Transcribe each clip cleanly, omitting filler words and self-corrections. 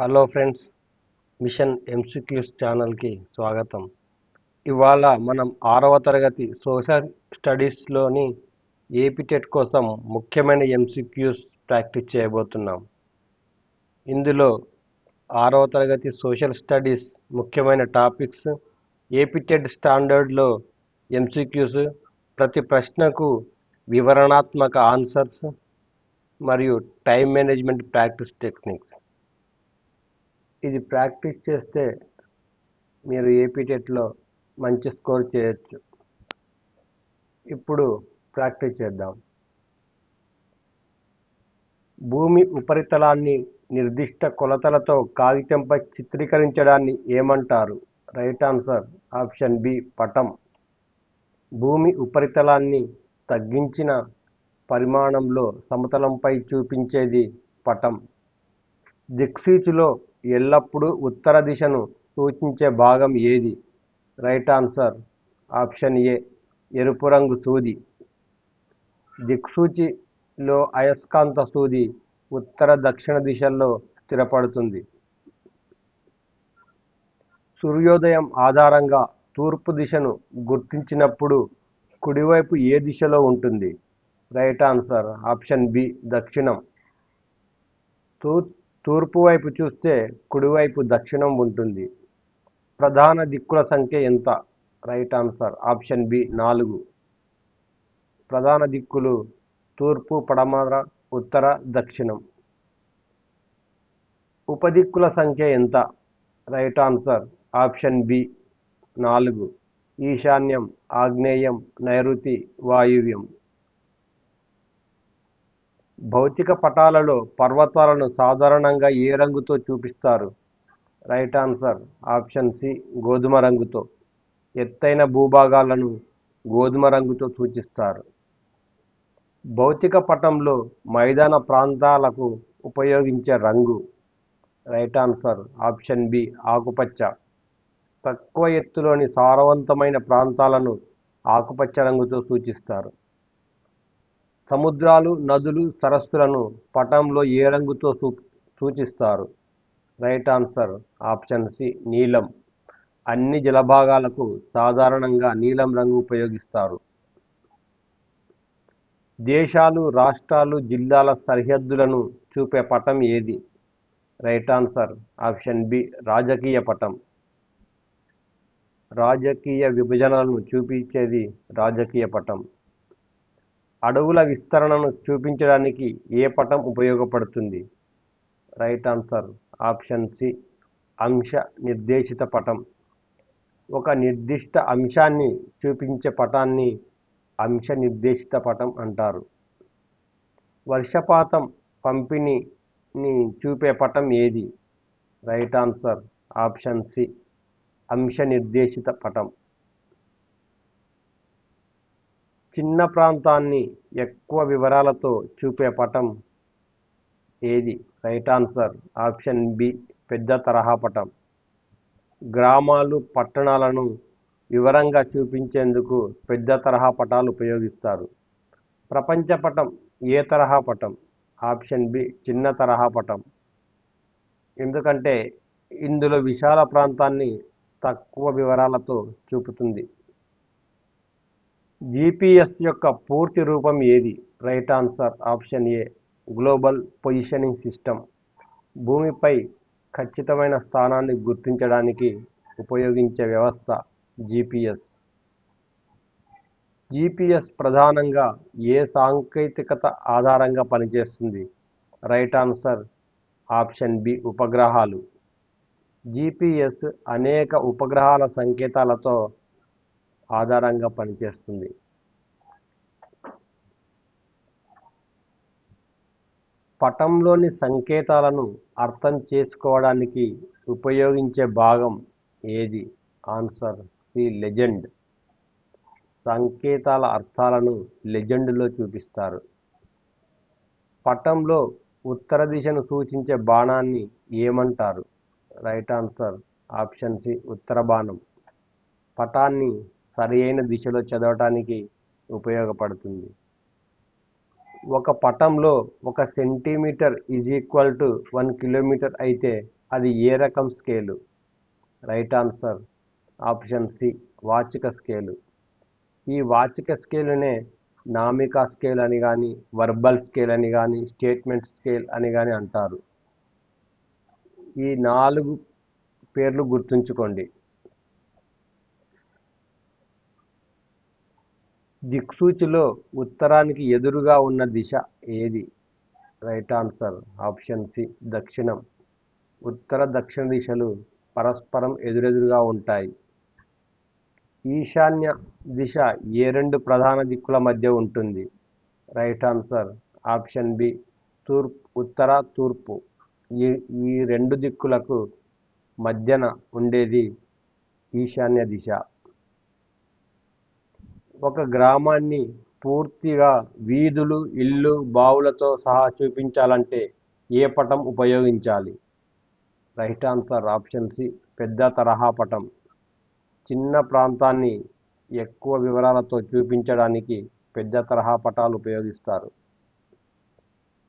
Hello friends, machine MCQs ఛానల్కి స్వాగతం. ఇవాళ మనం 6వ తరగతి సోషల్ స్టడీస్లోని ఏపీటెట్ కోసం ముఖ్యమైన ఎంసీక్యూస్ ప్రాక్టీస్ చేయబోతున్నాం. ఇందులో 6వ తరగతి సోషల్ స్టడీస్ ముఖ్యమైన టాపిక్స్, ఏపీటెట్ స్టాండర్డ్లో ఎంసీక్యూస్, ప్రతి ప్రశ్నకు వివరణాత్మక ఆన్సర్స్ మరియు టైం మేనేజ్మెంట్ ప్రాక్టీస్ టెక్నిక్స్. ఇది ప్రాక్టీస్ చేస్తే మీరు ఏపీటెట్లో మంచి స్కోర్ చేయొచ్చు. ఇప్పుడు ప్రాక్టీస్ చేద్దాం. భూమి ఉపరితలాన్ని నిర్దిష్ట కొలతలతో కాగితంపై చిత్రీకరించడాన్ని ఏమంటారు? రైట్ ఆన్సర్ ఆప్షన్ బి పటం. భూమి ఉపరితలాన్ని తగ్గించిన పరిమాణంలో సమతలంపై చూపించేది పటం. దిక్సూచిలో ఎల్లప్పుడూ ఉత్తర దిశను సూచించే భాగం ఏది? రైట్ ఆన్సర్ ఆప్షన్ ఏ ఎరుపు రంగు సూది. దిక్సూచిలో అయస్కాంత సూది ఉత్తర దక్షిణ దిశల్లో స్థిరపడుతుంది. సూర్యోదయం ఆధారంగా తూర్పు దిశను గుర్తించినప్పుడు కుడివైపు ఏ దిశలో ఉంటుంది? రైట్ ఆన్సర్ ఆప్షన్ బి దక్షిణం. తూర్పు వైపు చూస్తే కుడివైపు దక్షిణం ఉంటుంది. ప్రధాన దిక్కుల సంఖ్య ఎంత? Right answer option B 4. ప్రధాన దిక్కులు తూర్పు, పడమర, ఉత్తర, దక్షిణం. ఉపదిక్కుల సంఖ్య ఎంత? Right answer option B 4. ఈశాన్యం, ఆగ్నేయం, నైరుతి, వాయువ్యం. భౌతిక పటాలలో పర్వతాలను సాధారణంగా ఏ రంగుతో చూపిస్తారు? రైట్ ఆన్సర్ ఆప్షన్ సి గోధుమ రంగుతో. ఎత్తైన భూభాగాలను గోధుమ రంగుతో సూచిస్తారు. భౌతిక పటంలో మైదాన ప్రాంతాలకు ఉపయోగించే రంగు? రైట్ ఆన్సర్ ఆప్షన్ బి ఆకుపచ్చ. తక్కువ ఎత్తులోని సారవంతమైన ప్రాంతాలను ఆకుపచ్చ రంగుతో సూచిస్తారు. సముద్రాలు, నదులు, సరస్సులను పటంలో ఏ రంగుతో సూచిస్తారు? రైట్ ఆన్సర్ ఆప్షన్ సి నీలం. అన్ని జలభాగాలకు సాధారణంగా నీలం రంగు ఉపయోగిస్తారు. దేశాలు, రాష్ట్రాలు, జిల్లాల సరిహద్దులను చూపే పటం ఏది? రైట్ ఆన్సర్ ఆప్షన్ బి రాజకీయ పటం. రాజకీయ విభజనలను చూపించేది రాజకీయ పటం. అడవుల విస్తరణను చూపించడానికి ఏ పటం ఉపయోగపడుతుంది? రైట్ ఆన్సర్ ఆప్షన్ సి అంశ నిర్దేశిత పటం. ఒక నిర్దిష్ట అంశాన్ని చూపించే పటాన్ని అంశ నిర్దేశిత పటం అంటారు. వర్షపాతం పంపిణీని చూపే పటం ఏది? రైట్ ఆన్సర్ ఆప్షన్ సి అంశ నిర్దేశిత పటం. చిన్న ప్రాంతాన్ని ఎక్కువ వివరాలతో చూపే పటం ఏది? రైట్ ఆన్సర్ ఆప్షన్ బి పెద్ద తరహా పటం. గ్రామాలు, పట్టణాలను వివరంగా చూపించేందుకు పెద్ద తరహా పటాలు ఉపయోగిస్తారు. ప్రపంచ పటం ఏ తరహా పటం? ఆప్షన్ బి చిన్న తరహా పటం. ఎందుకంటే ఇందులో విశాల ప్రాంతాన్ని తక్కువ వివరాలతో చూపుతుంది. జిపిఎస్ యొక్క పూర్తి రూపం ఏది? Right answer option a global positioning system. భూమిపై ఖచ్చితమైన స్థానాన్ని గుర్తించడానికి ఉపయోగించే వ్యవస్థ జిపిఎస్. జిపిఎస్ ప్రధానంగా ఏ సాంకేతికత ఆధారంగా పనిచేస్తుంది? రైట్ ఆన్సర్ ఆప్షన్ బి ఉపగ్రహాలు. జిపిఎస్ అనేక ఉపగ్రహాల సంకేతాలతో ఆధారంగా పనిచేస్తుంది. పటంలోని సంకేతాలను అర్థం చేసుకోవడానికి ఉపయోగించే భాగం ఏది? Answer C legend. సంకేతాల అర్థాలను లెజెండ్లో చూపిస్తారు. పటంలో ఉత్తర దిశను సూచించే బాణాన్ని ఏమంటారు? రైట్ ఆన్సర్ ఆప్షన్ సి ఉత్తర బాణం. పటాన్ని సరియైన దిశలో చదవటానికి ఉపయోగపడుతుంది. ఒక పటంలో 1 సెంటీమీటర్ = 1 కిలోమీటర్ అయితే అది ఏ రకం scale? Right answer option C వాచిక స్కేలు. ఈ వాచిక స్కేలునే నామికా స్కేల్ అని కానీ, వర్బల్ స్కేల్ అని కానీ, స్టేట్మెంట్ స్కేల్ అని కానీ అంటారు. ఈ 4 పేర్లు గుర్తుంచుకోండి. దిక్సూచిలో ఉత్తరానికి ఎదురుగా ఉన్న దిశ ఏది? రైట్ ఆన్సర్ ఆప్షన్ సి దక్షిణం. ఉత్తర దక్షిణ దిశలు పరస్పరం ఎదురెదురుగా ఉంటాయి. ఈశాన్య దిశ ఏ 2 ప్రధాన దిక్కుల మధ్య ఉంటుంది? రైట్ ఆన్సర్ ఆప్షన్ బి ఉత్తర తూర్పు. ఈ ఈ 2 దిక్కులకు మధ్యన ఉండేది ఈశాన్య దిశ. ఒక గ్రామాన్ని పూర్తిగా వీధులు, ఇళ్ళు, బావులతో సహా చూపించాలంటే ఏ పటం ఉపయోగించాలి? రైట్ ఆన్సర్ ఆప్షన్ సి పెద్ద తరహా పటం. చిన్న ప్రాంతాన్ని ఎక్కువ వివరాలతో చూపించడానికి పెద్ద తరహా పటాలు ఉపయోగిస్తారు.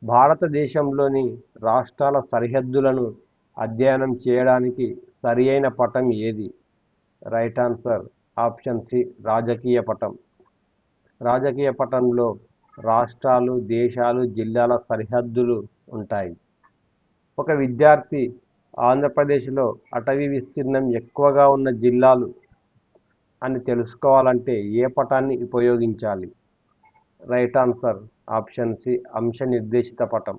భారతదేశంలోని రాష్ట్రాల సరిహద్దులను అధ్యయనం చేయడానికి సరియైన పటం ఏది? రైట్ ఆన్సర్ ఆప్షన్ సి రాజకీయ పటం. రాజకీయ పటంలో రాష్ట్రాలు, దేశాలు, జిల్లాల సరిహద్దులు ఉంటాయి. ఒక విద్యార్థి ఆంధ్రప్రదేశ్లో అటవీ విస్తీర్ణం ఎక్కువగా ఉన్న జిల్లాలు అని తెలుసుకోవాలంటే ఏ పటాన్ని ఉపయోగించాలి? రైట్ ఆన్సర్ ఆప్షన్ సి అంశ నిర్దేశిత పటం.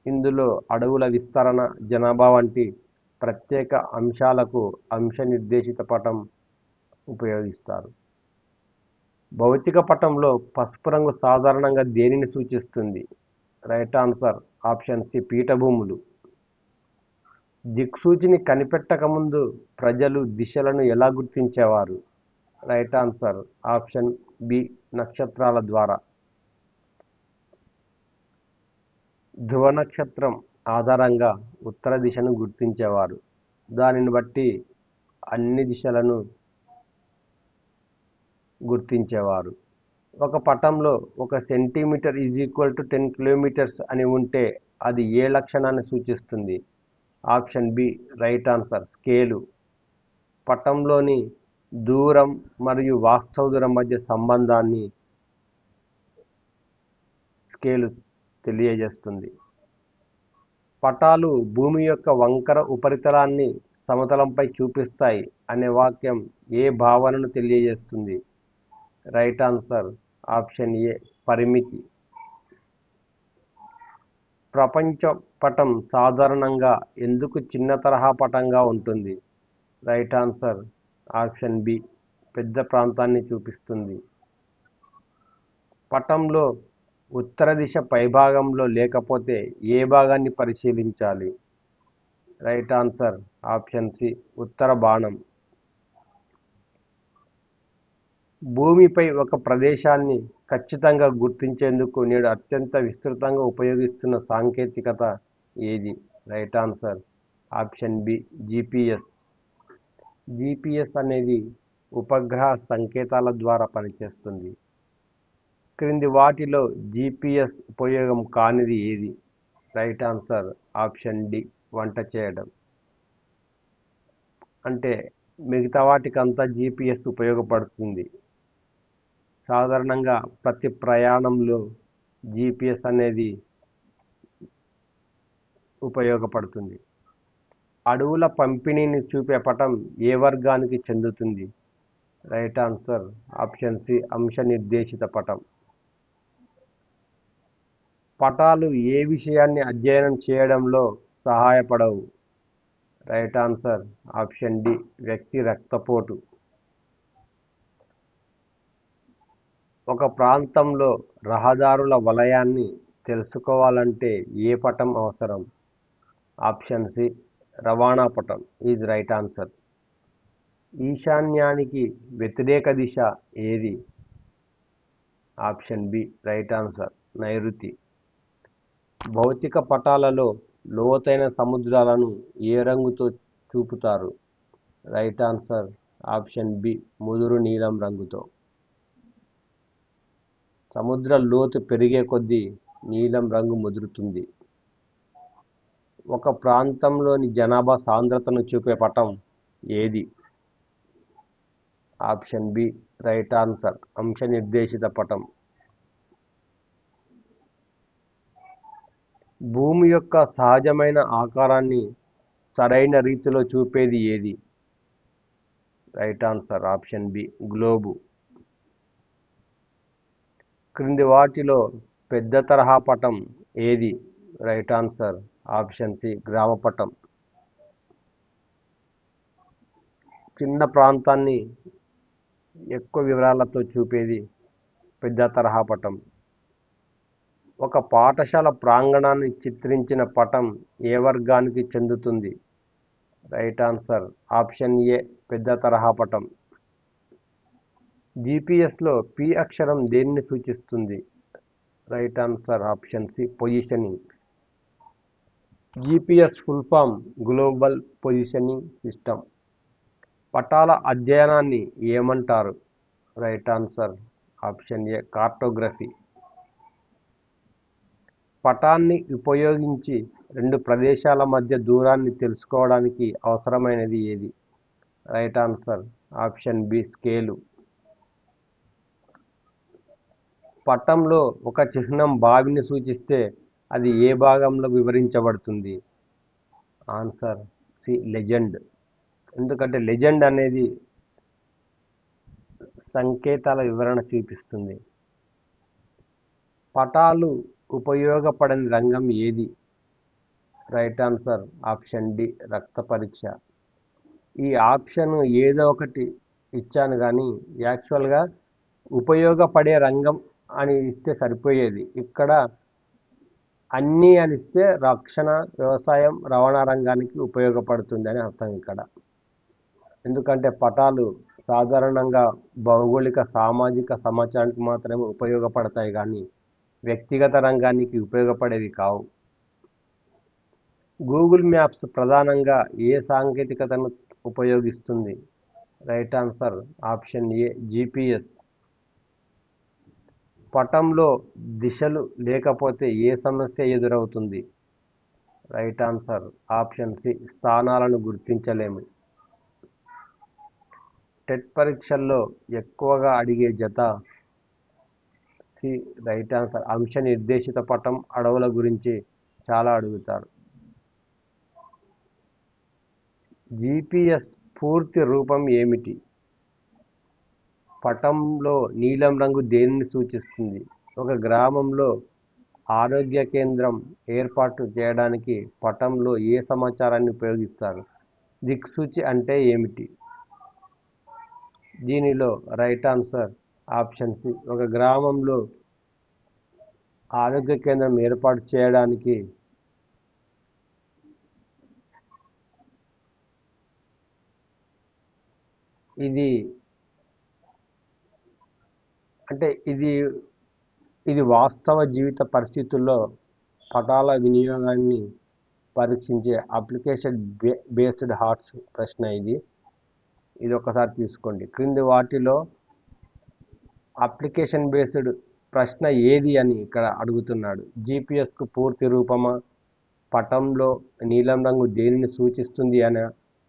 ఇందులో అడవుల విస్తరణ, జనాభా వంటి ప్రత్యేక అంశాలకు అంశ నిర్దేశిత పటం ఉపయోగిస్తారు. భౌతిక పటంలో పసుపు రంగు సాధారణంగా దేనిని సూచిస్తుంది? రైట్ ఆన్సర్ ఆప్షన్ సి పీఠభూములు. దిక్సూచిని కనిపెట్టకముందు ప్రజలు దిశలను ఎలా గుర్తించేవారు? రైట్ ఆన్సర్ ఆప్షన్ బి నక్షత్రాల ద్వారా. ధ్రువ నక్షత్రం ఆధారంగా ఉత్తర దిశను గుర్తించేవారు. దానిని బట్టి అన్ని దిశలను గుర్తించేవారు. ఒక పటంలో 1 సెంటీమీటర్ = 10 కిలోమీటర్స్ అని ఉంటే అది ఏ లక్షణాన్ని సూచిస్తుంది? Option B right answer scale. పటంలోని దూరం మరియు వాస్తవ దూరం మధ్య సంబంధాన్ని స్కేలు తెలియజేస్తుంది. పటాలు భూమి యొక్క వంకర ఉపరితలాన్ని సమతలంపై చూపిస్తాయి అనే వాక్యం ఏ భావనను తెలియజేస్తుంది? రైట్ ఆన్సర్ ఆప్షన్ ఏ పరిమితి. ప్రపంచ పటం సాధారణంగా ఎందుకు చిన్న తరహా పటంగా ఉంటుంది? రైట్ ఆన్సర్ ఆప్షన్ బి పెద్ద ప్రాంతాన్ని చూపిస్తుంది. పటంలో ఉత్తర దిశ పైభాగంలో లేకపోతే ఏ భాగాన్ని పరిశీలించాలి? రైట్ ఆన్సర్ ఆప్షన్ సి ఉత్తర బాణం. భూమిపై ఒక ప్రదేశాన్ని ఖచ్చితంగా గుర్తించేందుకు నేడు అత్యంత విస్తృతంగా ఉపయోగిస్తున్న సాంకేతికత ఏది? Right answer option B GPS. GPS అనేది ఉపగ్రహ సంకేతాల ద్వారా పనిచేస్తుంది. క్రింది వాటిలో జిపిఎస్ ఉపయోగం కానిది ఏది? రైట్ ఆన్సర్ ఆప్షన్ డి వంట చేయడం. అంటే మిగతా వాటికంతా జిపిఎస్ ఉపయోగపడుతుంది. సాధారణంగా ప్రతి ప్రయాణంలో జిపిఎస్ అనేది ఉపయోగపడుతుంది. అడవుల పంపిణీని చూపే పటం ఏ వర్గానికి చెందుతుంది? రైట్ ఆన్సర్ ఆప్షన్ సి అంశ నిర్దేశిత పటం. పటాలు ఏ విషయాన్ని అధ్యయనం చేయడంలో సహాయపడవు? రైట్ ఆన్సర్ ఆప్షన్ డి వ్యక్తి రక్తపోటు. ఒక ప్రాంతంలో రహదారుల వలయాన్ని తెలుసుకోవాలంటే ఏ పటం అవసరం? ఆప్షన్ సి రవాణా పటం ఈజ్ రైట్ ఆన్సర్. ఈశాన్యానికి వ్యతిరేక దిశ ఏది? ఆప్షన్ బి రైట్ ఆన్సర్ నైరుతి. భౌతిక పటాలలో లోతైన సముద్రాలను ఏ రంగుతో చూపుతారు? రైట్ ఆన్సర్ ఆప్షన్ బి ముదురు నీలం రంగుతో. సముద్ర లోతు పెరిగే కొద్దీ నీలం రంగు ముదురుతుంది. ఒక ప్రాంతంలోని జనాభా సాంద్రతను చూపే పటం ఏది? ఆప్షన్ బి రైట్ ఆన్సర్ అంశ నిర్దేశిత పటం. భూమి యొక్క సహజమైన ఆకారాన్ని సరైన రీతిలో చూపేది ఏది? Right answer option B globe. క్రింది వాటిలో పెద్ద తరహా పటం ఏది? రైట్ ఆన్సర్ ఆప్షన్ సి గ్రామ పటం. చిన్న ప్రాంతాన్ని ఎక్కువ వివరాలతో చూపేది పెద్ద తరహా పటం. ఒక పాఠశాల ప్రాంగణాన్ని చిత్రించిన పటం ఏ వర్గానికి చెందుతుంది? రైట్ ఆన్సర్ ఆప్షన్ ఏ పెద్ద తరహా పటం. జీపీఎస్లో పి అక్షరం దేనిని సూచిస్తుంది? Right answer option C positioning. GPS full form global positioning system. పటాల అధ్యయనాన్ని ఏమంటారు? Right answer option A cartography. పటాన్ని ఉపయోగించి రెండు ప్రదేశాల మధ్య దూరాన్ని తెలుసుకోవడానికి అవసరమైనది ఏది? Right answer option B scale. పటంలో ఒక చిహ్నం బావిని సూచిస్తే అది ఏ భాగంలో వివరించబడుతుంది? Answer C legend. ఎందుకంటే లెజెండ్ అనేది సంకేతాల వివరణ చూపిస్తుంది. పటాలు ఉపయోగపడని రంగం ఏది? రైట్ ఆన్సర్ ఆప్షన్ డి రక్త పరీక్ష. ఈ ఆప్షన్ ఏదో ఒకటి ఇచ్చాను కానీ యాక్చువల్గా ఉపయోగపడే రంగం అని ఇస్తే సరిపోయేది. ఇక్కడ అన్నీ అని ఇస్తే రక్షణ, వ్యవసాయం, రవాణా రంగానికి ఉపయోగపడుతుంది అని అర్థం ఇక్కడ. ఎందుకంటే పటాలు సాధారణంగా భౌగోళిక సామాజిక సమాచారానికి మాత్రమే ఉపయోగపడతాయి కానీ వ్యక్తిగత రంగానికి ఉపయోగపడేవి కావు. గూగుల్ మ్యాప్స్ ప్రధానంగా ఏ సాంకేతికతను ఉపయోగిస్తుంది? రైట్ ఆన్సర్ ఆప్షన్ ఏ జీపీఎస్. పటంలో దిశలు లేకపోతే ఏ సమస్య ఎదురవుతుంది? రైట్ ఆన్సర్ ఆప్షన్ సి స్థానాలను గుర్తించలేము. టెట్ పరీక్షల్లో ఎక్కువగా అడిగే జత సి రైట్ ఆన్సర్ అంశ నిర్దేశిత పటం. అడవుల గురించి చాలా అడుగుతారు. జీపీఎస్ పూర్తి రూపం ఏమిటి? పటంలో నీలం రంగు దేనిని సూచిస్తుంది? ఒక గ్రామంలో ఆరోగ్య కేంద్రం ఏర్పాటు చేయడానికి పటంలో ఏ సమాచారాన్ని ఉపయోగిస్తారు? దిక్సూచి అంటే ఏమిటి? దీనిలో రైట్ ఆన్సర్ ఆప్షన్ సి ఒక గ్రామంలో ఆరోగ్య కేంద్రం ఏర్పాటు చేయడానికి ఇది వాస్తవ జీవిత పరిస్థితుల్లో పటాల వినియోగాన్ని పరీక్షించే అప్లికేషన్ బేస్డ్ హార్ట్స్ ప్రశ్న. ఇది ఒకసారి తీసుకోండి. క్రింది వాటిలో అప్లికేషన్ బేస్డ్ ప్రశ్న ఏది అని ఇక్కడ అడుగుతున్నాడు. జీపీఎస్కు పూర్తి రూపమా? పటంలో నీలం రంగు దేనిని సూచిస్తుంది అని,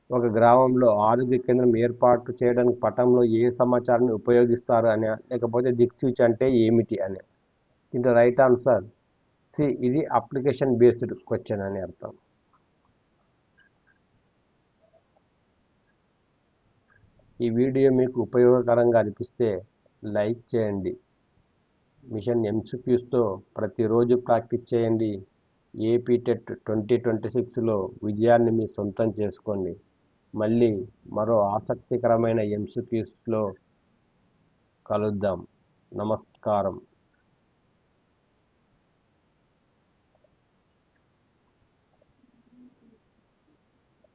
ఒక గ్రామంలో ఆరోగ్య కేంద్రం ఏర్పాటు చేయడానికి పటంలో ఏ సమాచారాన్ని ఉపయోగిస్తారు అని, లేకపోతే దిక్సూచి అంటే ఏమిటి అని. దీంట్లో రైట్ ఆన్సర్ సి ఇది అప్లికేషన్ బేస్డ్ క్వశ్చన్ అని అర్థం. ఈ వీడియో మీకు ఉపయోగకరంగా అనిపిస్తే లైక్ చేయండి. మిషన్ ఎంసీక్యూస్తో ప్రతిరోజు ప్రాక్టీస్ చేయండి. ఏపీ టెట్ 2026లో విజయాన్ని మీ సొంతం చేసుకోండి. మళ్ళీ మరో ఆసక్తికరమైన ఎంసీక్యూస్లో కలుద్దాం. నమస్కారం.